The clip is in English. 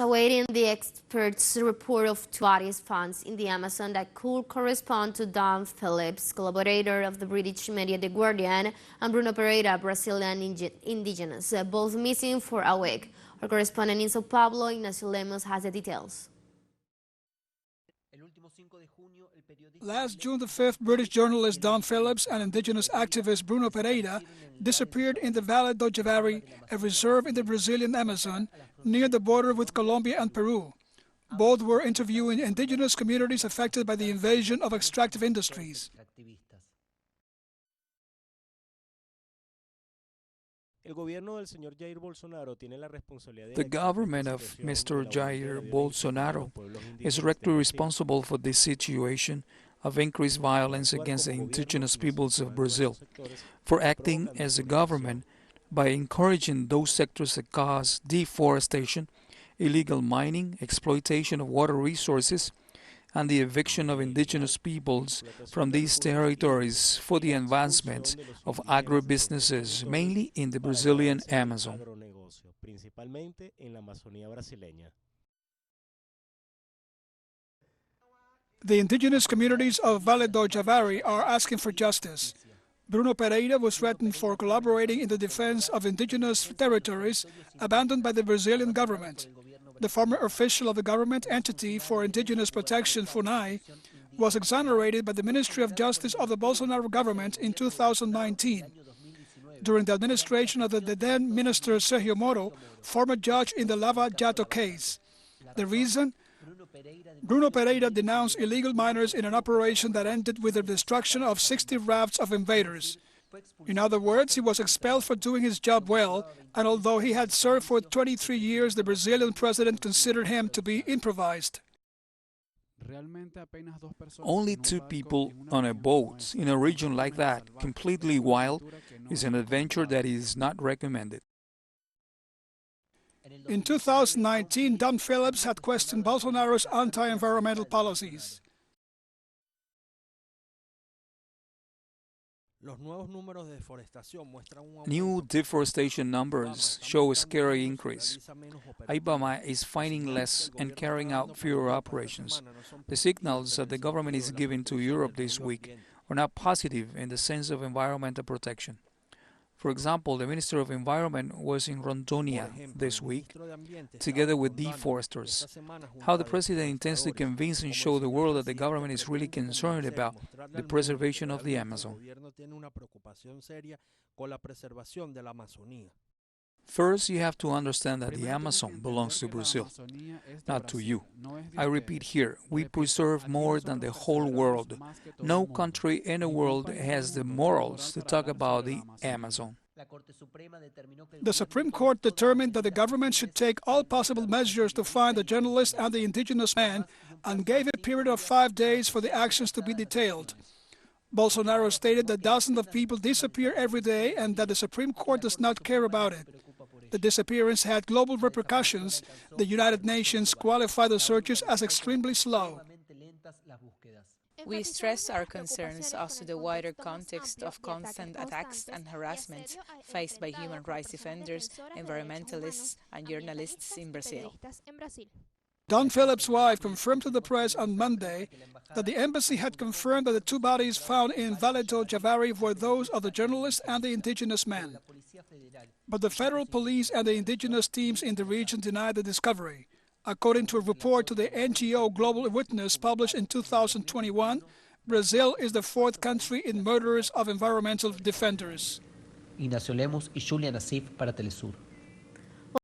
Awaiting the experts' report of two bodies found in the Amazon that could correspond to Don Phillips, collaborator of the British media The Guardian, and Bruno Pereira, Brazilian indigenous, both missing for a week. Our correspondent in Sao Paulo, Ignacio Lemos, has the details. Last June the 5th, British journalist Don Phillips and indigenous activist Bruno Pereira disappeared in the Vale do Javari, a reserve in the Brazilian Amazon, near the border with Colombia and Peru. Both were interviewing indigenous communities affected by the invasion of extractive industries. The government of Mr. Jair Bolsonaro is directly responsible for this situation of increased violence against the indigenous peoples of Brazil, for acting as a government by encouraging those sectors that cause deforestation, illegal mining, exploitation of water resources, and the eviction of indigenous peoples from these territories for the advancement of agribusinesses, mainly in the Brazilian Amazon. The indigenous communities of Vale do Javari are asking for justice. Bruno Pereira was threatened for collaborating in the defense of indigenous territories abandoned by the Brazilian government. The former official of the government entity for indigenous protection, FUNAI, was exonerated by the Ministry of Justice of the Bolsonaro government in 2019. During the administration of the then Minister Sergio Moro, former judge in the Lava Jato case. The reason? Bruno Pereira denounced illegal miners in an operation that ended with the destruction of 60 rafts of invaders. In other words, he was expelled for doing his job well, and although he had served for 23 years, the Brazilian president considered him to be improvised. Only two people on a boat in a region like that, completely wild, is an adventure that is not recommended. In 2019, Don Phillips had questioned Bolsonaro's anti-environmental policies. New deforestation numbers show a scary increase. IBAMA is finding less and carrying out fewer operations. The signals that the government is giving to Europe this week are not positive in the sense of environmental protection. For example, the Minister of Environment was in Rondônia this week, together with deforesters. How the President intends to convince and show the world that the government is really concerned about the preservation of the Amazon. First, you have to understand that the Amazon belongs to Brazil, not to you. I repeat here, we preserve more than the whole world. No country in the world has the morals to talk about the Amazon. The Supreme Court determined that the government should take all possible measures to find the journalist and the indigenous man and gave a period of 5 days for the actions to be detailed. Bolsonaro stated that dozens of people disappear every day and that the Supreme Court does not care about it. The disappearance had global repercussions. The United Nations qualified the searches as extremely slow. We stress our concerns as to the wider context of constant attacks and harassment faced by human rights defenders, environmentalists, and journalists in Brazil. Don Phillips' wife confirmed to the press on Monday that the embassy had confirmed that the two bodies found in Vale do Javari were those of the journalist and the indigenous man. But the federal police and the indigenous teams in the region denied the discovery. According to a report to the NGO Global Witness published in 2021, Brazil is the 4th country in murders of environmental defenders. Ignacio Lemos y Julian Asif para TeleSUR.